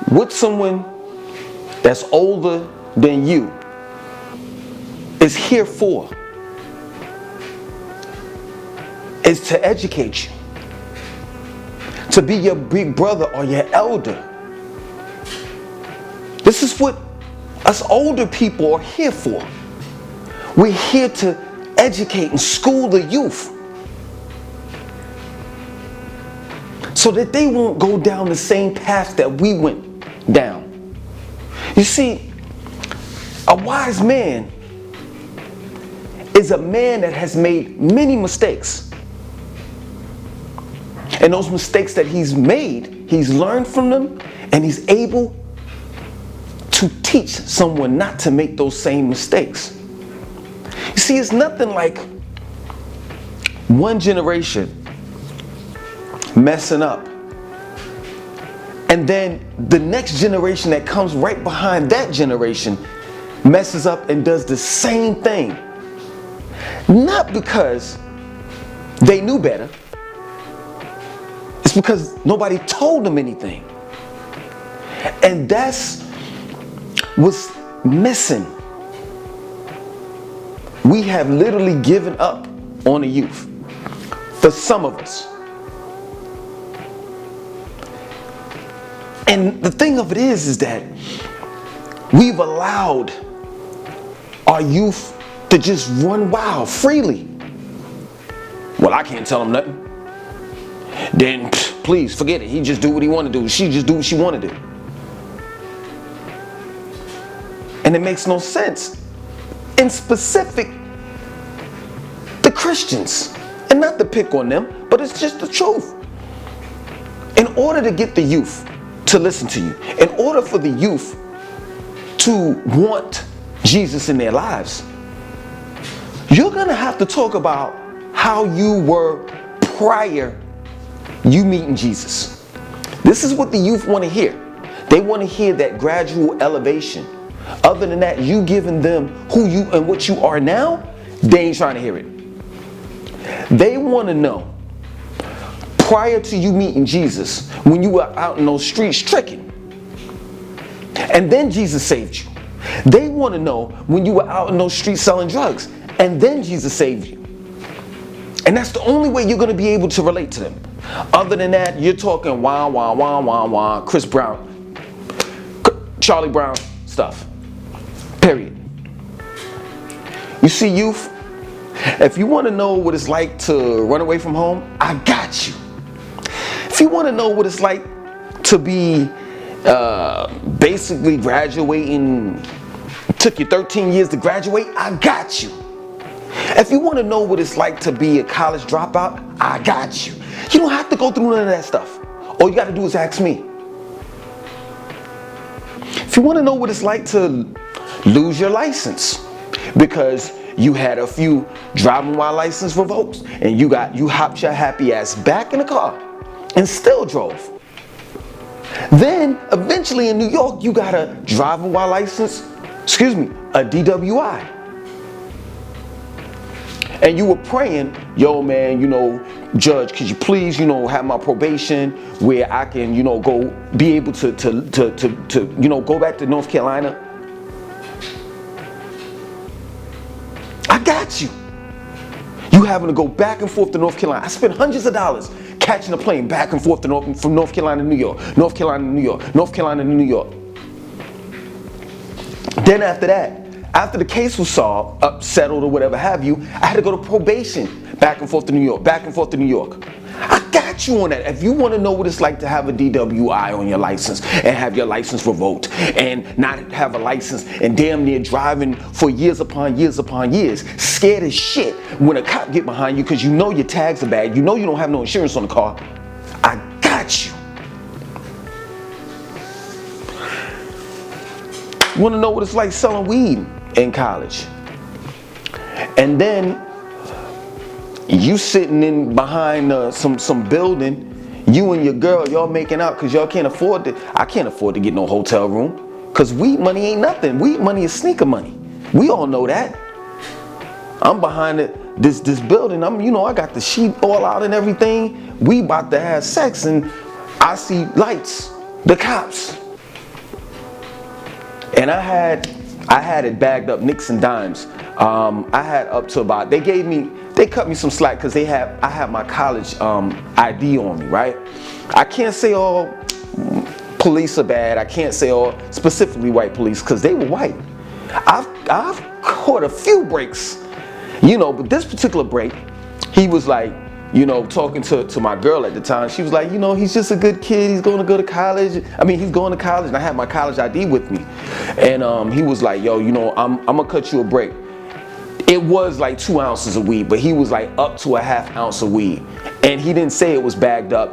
what someone that's older than you is here for is to educate you, to be your big brother or your elder. This is what us older people are here for. We're here to educate and school the youth so that they won't go down the same path that we went down. You see, a wise man is a man that has made many mistakes. And those mistakes that he's made, he's learned from them, and he's able to teach someone not to make those same mistakes. You see, it's nothing like one generation messing up, and then the next generation that comes right behind that generation messes up and does the same thing. Not because they knew better. It's because nobody told them anything. And that's what's missing. We have literally given up on the youth. For some of us. And the thing of it is that we've allowed our youth to just run wild freely. Well, I can't tell him nothing. Then please forget it. He just do what he want to do. She just do what she want to do. And it makes no sense. In specific, the Christians. And not to pick on them, but it's just the truth. In order to get the youth to listen to you, in order for the youth to want Jesus in their lives, you're going to have to talk about how you were prior you meeting Jesus. This is what the youth want to hear. They want to hear that gradual elevation. Other than that, you giving them who you and what you are now, they ain't trying to hear it. They want to know, prior to you meeting Jesus, when you were out in those streets tricking, and then Jesus saved you. They want to know when you were out in those streets selling drugs, and then Jesus saved you. And that's the only way you're going to be able to relate to them. Other than that, you're talking wah, wah, wah, wah, wah, Chris Brown, Charlie Brown stuff. Period. You see, youth, if you want to know what it's like to run away from home, I got you. If you want to know what it's like to be basically graduating, it took you 13 years to graduate, I got you. If you want to know what it's like to be a college dropout, I got you. You don't have to go through none of that stuff. All you got to do is ask me. If you want to know what it's like to lose your license because you had a few driving while license revoked and you hopped your happy ass back in the car and still drove. Then eventually in New York you got a driving while license, a DWI. And you were praying, yo man, Judge, could you please, have my probation where I can, go be able to go back to North Carolina. I got you. You having to go back and forth to North Carolina. I spent hundreds of dollars catching a plane back and forth from North Carolina to New York, North Carolina to New York, North Carolina to New York. Then after that, after the case was solved, settled or whatever have you, I had to go to probation back and forth to New York, back and forth to New York. I got you on that. If you want to know what it's like to have a DWI on your license and have your license revoked and not have a license and damn near driving for years upon years upon years, scared as shit when a cop get behind you because your tags are bad, you don't have no insurance on the car, I got you. You want to know what it's like selling weed in college? And then you sitting in behind some building, you and your girl, y'all making out because y'all can't afford it. I can't afford to get no hotel room because weed money ain't nothing. Weed money is sneaker money. We all know that. I'm behind this building. I got the sheet all out and everything. We about to have sex and I see lights, the cops. And I had it bagged up nicks and dimes. I had up to about, they cut me some slack because I had my college ID on me, right? I can't say all police are bad. I can't say all specifically white police because they were white. I've caught a few breaks, but this particular break, he was like, talking to my girl at the time. She was like, he's just a good kid. He's going to go to college. He's going to college, and I had my college ID with me. And he was like, yo, I'm going to cut you a break. It was like 2 ounces of weed, but he was like up to a ½ ounce of weed. And he didn't say it was bagged up.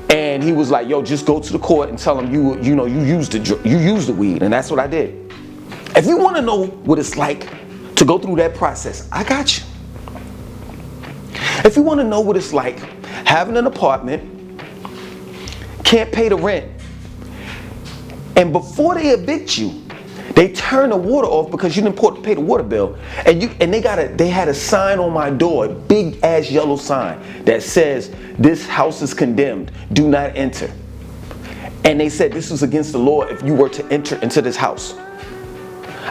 And he was like, yo, just go to the court and tell him you used the weed. And that's what I did. If you want to know what it's like to go through that process, I got you. If you want to know what it's like having an apartment, can't pay the rent, and before they evict you, they turn the water off because you didn't pay the water bill, and they had a sign on my door, a big ass yellow sign that says, "This house is condemned. Do not enter." And they said this was against the law if you were to enter into this house.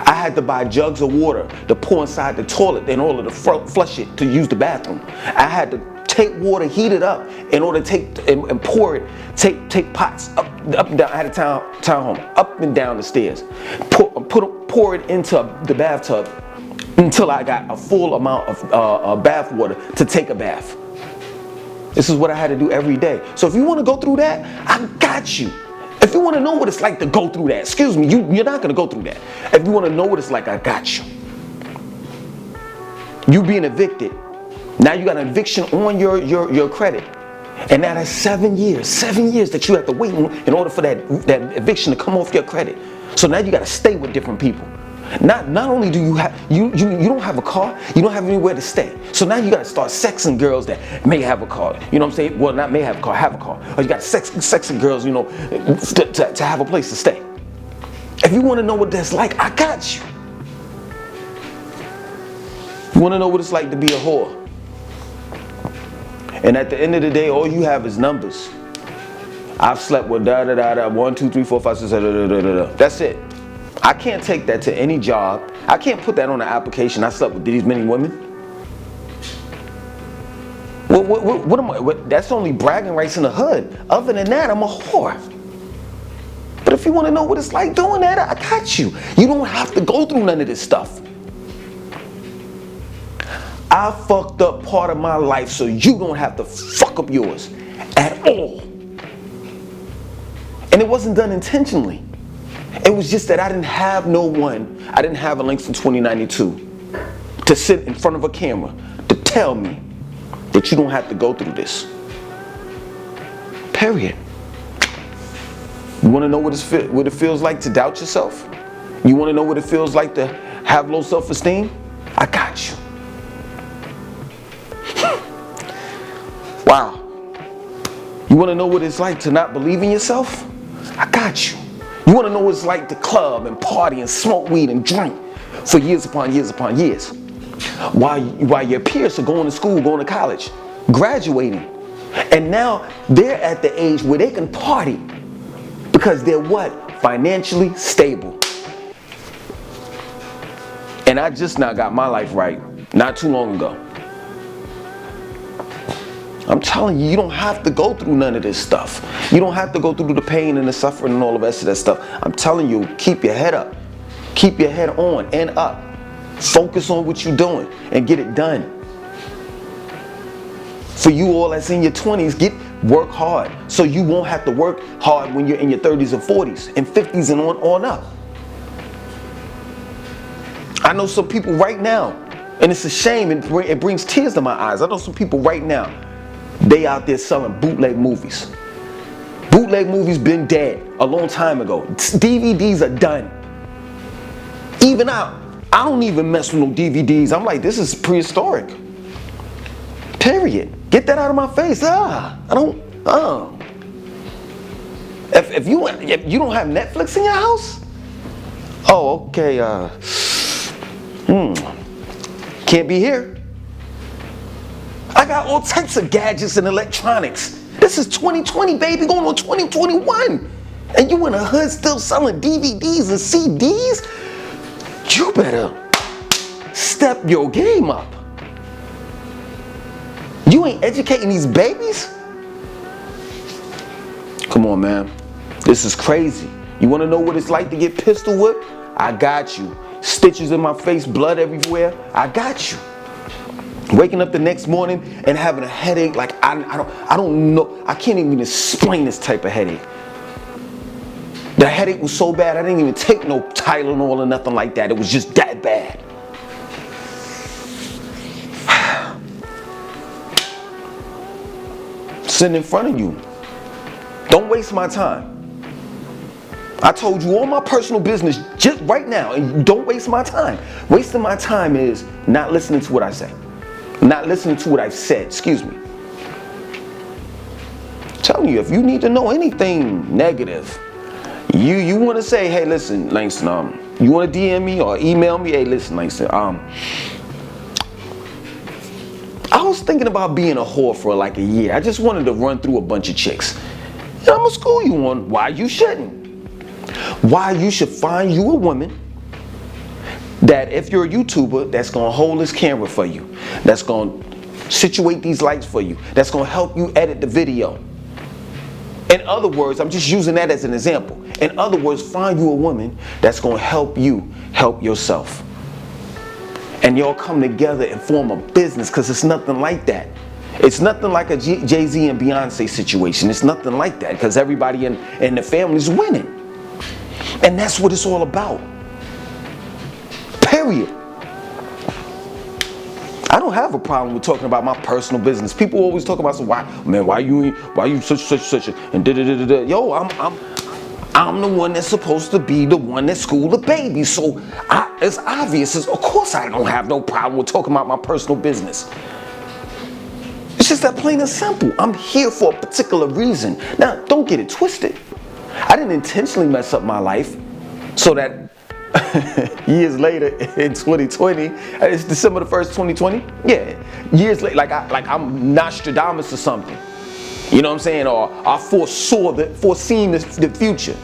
I had to buy jugs of water to pour inside the toilet in order to flush it to use the bathroom. I had to take water, heat it up in order to take and pour it, take pots up and down. I had a townhome, up and down the stairs. Pour it into the bathtub until I got a full amount of bath water to take a bath. This is what I had to do every day. So if you want to go through that, I got you. If you want to know what it's like to go through that, excuse me, you're not going to go through that. If you want to know what it's like, I got you. You being evicted, now you got an eviction on your credit. And now that's 7 years that you have to wait in order for that eviction to come off your credit. So now you got to stay with different people. Not only do you have, you don't have a car, you don't have anywhere to stay. So now you got to start sexing girls that may have a car. You know what I'm saying? Well, not may have a car, have a car. Or you got sexing girls, to have a place to stay. If you want to know what that's like, I got you. You want to know what it's like to be a whore. And at the end of the day, all you have is numbers. I've slept with 1, 2, 3, 4, 5, 6, That's it. I can't take that to any job. I can't put that on an application. I slept with these many women. What am I? That's only bragging rights in the hood. Other than that, I'm a whore. But if you want to know what it's like doing that, I got you. You don't have to go through none of this stuff. I fucked up part of my life so you don't have to fuck up yours at all. And it wasn't done intentionally. It was just that I didn't have a Langston 2092 to sit in front of a camera to tell me that you don't have to go through this. Period. You want to know what it feels like to doubt yourself? You want to know what it feels like to have low self-esteem? I got you. Wow. You want to know what it's like to not believe in yourself? I got you. You want to know what it's like to club and party and smoke weed and drink for years upon years upon years, while your peers are going to school, going to college, graduating, and now they're at the age where they can party because they're what? Financially stable. And I just now got my life right not too long ago. I'm telling you, you don't have to go through none of this stuff. You don't have to go through the pain and the suffering and all the rest of that stuff. I'm telling you, keep your head up. Keep your head on and up. Focus on what you're doing and get it done. For you all that's in your 20s, work hard so you won't have to work hard when you're in your 30s and 40s and 50s and on up. I know some people right now, and it's a shame, it brings tears to my eyes. I know some people right now, they out there selling bootleg movies. Bootleg movies been dead a long time ago. DVDs are done. Even I don't even mess with no DVDs. I'm like, this is prehistoric. Period. Get that out of my face. If you don't have Netflix in your house, oh, okay. Can't be here. I got all types of gadgets and electronics. This is 2020, baby, going on 2021. and you in the hood still selling DVDs and CDs, you better step your game up. You ain't educating these babies? Come on, man. This is crazy. You want to know what it's like to get pistol whipped? I got you. Stitches in my face, blood everywhere. I got you. Waking up the next morning and having a headache, like I don't know. I can't even explain this type of headache. The headache was so bad, I didn't even take no Tylenol or nothing like that. It was just that bad. Sitting in front of you. Don't waste my time. I told you all my personal business just right now, and don't waste my time. Wasting my time is not listening to what I say. Not listening to what I've said, excuse me. I'm telling you, if you need to know anything negative, you want to say, hey, listen, Langston, you want to DM me or email me? Hey, listen, Langston, I was thinking about being a whore for like a year. I just wanted to run through a bunch of chicks. And I'm gonna school you on why you shouldn't. Why you should find you a woman that, if you're a YouTuber, that's gonna hold this camera for you, that's gonna situate these lights for you, that's gonna help you edit the video. In other words, I'm just using that as an example. In other words, find you a woman that's gonna help you help yourself. And y'all come together and form a business, because it's nothing like that. It's nothing like a Jay-Z and Beyonce situation. It's nothing like that, because everybody in the family's winning. And that's what it's all about. Period. I don't have a problem with talking about my personal business. People always talk about, so why you such and da. Yo, I'm the one that's supposed to be the one that school the baby. So it's obvious. Of course I don't have no problem with talking about my personal business. It's just that plain and simple. I'm here for a particular reason. Now, don't get it twisted. I didn't intentionally mess up my life so that years later in 2020, it's December the 1st, 2020. Yeah, years later, like I'm Nostradamus or something. You know what I'm saying? Or I foreseen the future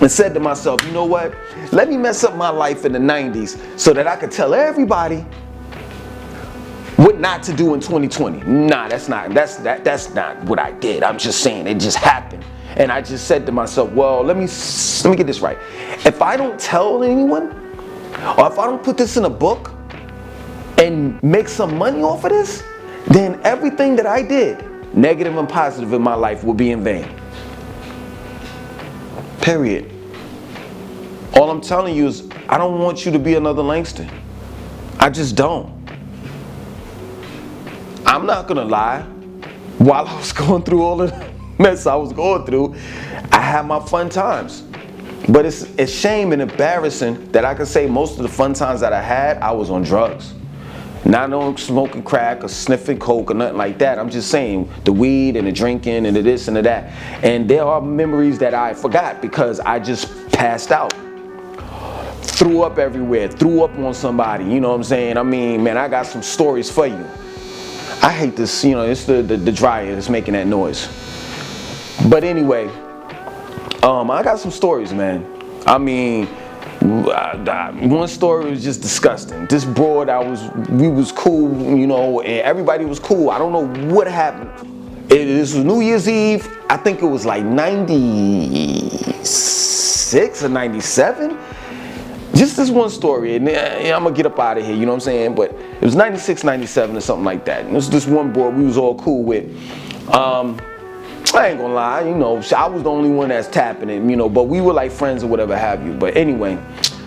and said to myself, you know what? Let me mess up my life in the 90s so that I could tell everybody what not to do in 2020. Nah, that's not what I did. I'm just saying it just happened. And I just said to myself, well, let me get this right. If I don't tell anyone, or if I don't put this in a book and make some money off of this, then everything that I did, negative and positive in my life, will be in vain. Period. All I'm telling you is I don't want you to be another Langston. I just don't. I'm not gonna lie. While I was going through all the mess I was going through, I had my fun times. But it's shame and embarrassing that I can say most of the fun times that I had, I was on drugs. Not on smoking crack or sniffing coke or nothing like that. I'm just saying the weed and the drinking and the this and the that. And there are memories that I forgot because I just passed out. Threw up everywhere, threw up on somebody, you know what I'm saying? I mean, man, I got some stories for you. I hate this, you know, it's the dryer that's making that noise. But anyway, I got some stories, man. I mean, one story was just disgusting. This broad, we was cool, you know, and everybody was cool. I don't know what happened. This was New Year's Eve. I think it was like 96 or 97. Just this one story, and I'm gonna get up out of here, you know what I'm saying? But it was 96, 97 or something like that. And it was this one boy we was all cool with. I ain't gonna lie, you know, I was the only one that's tapping it, you know, but we were like friends or whatever have you. But anyway,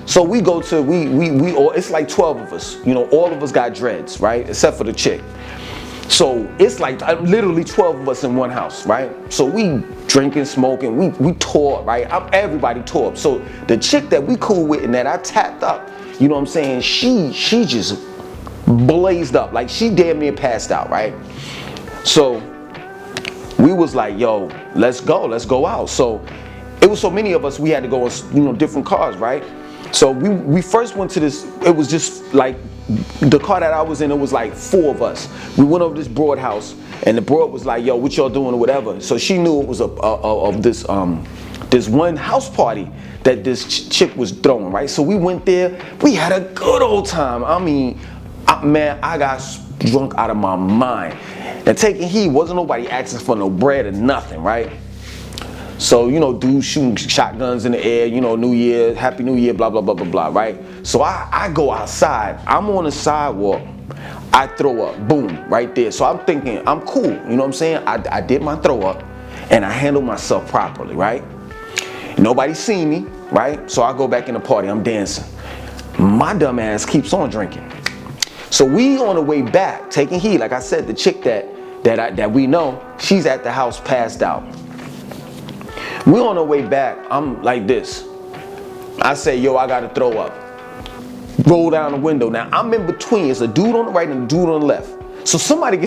so we go to, we all, it's like 12 of us, you know, all of us got dreads, right? Except for the chick. So it's like literally 12 of us in one house, right? So we drinking, smoking, we tore up, right? Everybody tore up. So the chick that we cool with and that I tapped up, you know what I'm saying? She just blazed up, like she damn near passed out, right? So we was like, yo, let's go out. So it was so many of us, we had to go on, you know, different cars, right? So we first went to this, it was just like, the car that I was in, it was like 4 of us. We went over this broad house, and the broad was like, yo, what y'all doing or whatever. So she knew it was of this this one house party that this chick was throwing, right? So we went there. We had a good old time. I mean, man, I got drunk out of my mind. And taking heed, wasn't nobody asking for no bread or nothing, right? So, you know, dudes shooting shotguns in the air, you know, New Year, Happy New Year, blah, blah, blah, blah, blah, right? So I go outside. I'm on the sidewalk. I throw up, boom, right there. So I'm thinking, I'm cool, you know what I'm saying? I did my throw up, and I handled myself properly, right? Nobody seen me, right? So I go back in the party, I'm dancing. My dumb ass keeps on drinking. So we on the way back, taking heed. Like I said, the chick that we know, she's at the house passed out. We on the way back, I'm like this. I say, yo, I gotta throw up. Roll down the window. Now I'm in between. It's a dude on the right and a dude on the left. So somebody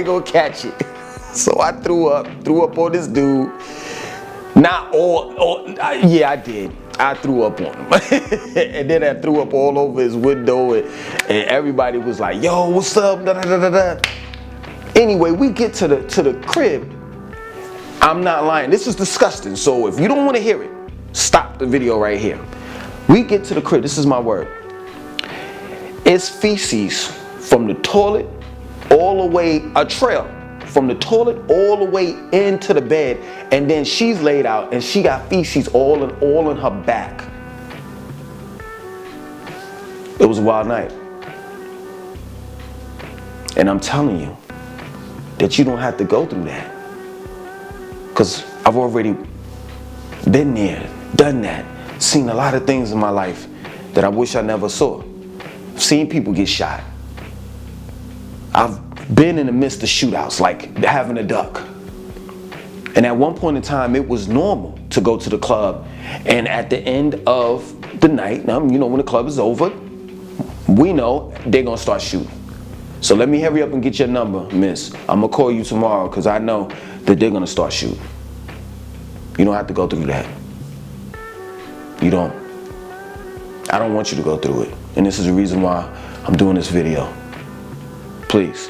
go catch it. So I threw up on this dude. Not all, yeah, I did. I threw up on him. And then I threw up all over his window, and everybody was like, yo, what's up? Da, da, da, da, da. Anyway, we get to the crib. I'm not lying. This is disgusting. So if you don't want to hear it, stop the video right here. We get to the crib. This is my word. It's feces from the toilet all the way, a trail from the toilet all the way into the bed, and then she's laid out and she got feces all in her back. It was a wild night. And I'm telling you that you don't have to go through that. Because I've already been there, done that, seen a lot of things in my life that I wish I never saw. I've seen people get shot. I've been in the midst of shootouts, like having a duck. And at one point in time, it was normal to go to the club. And at the end of the night, now, you know, when the club is over, we know they're gonna start shooting. So let me hurry up and get your number, miss. I'm gonna call you tomorrow because I know that they're gonna start shooting. You don't have to go through that. You don't. I don't want you to go through it. And this is the reason why I'm doing this video. Please,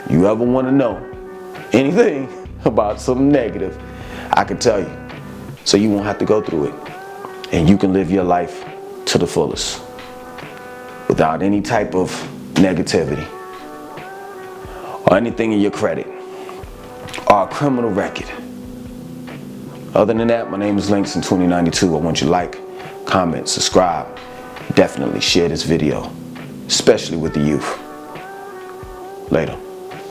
you ever want to know anything about something negative, I can tell you. So you won't have to go through it. And you can live your life to the fullest without any type of negativity or anything in your credit or a criminal record. Other than that, my name is Langston2092. I want you to like, comment, subscribe. Definitely share this video, especially with the youth. Later.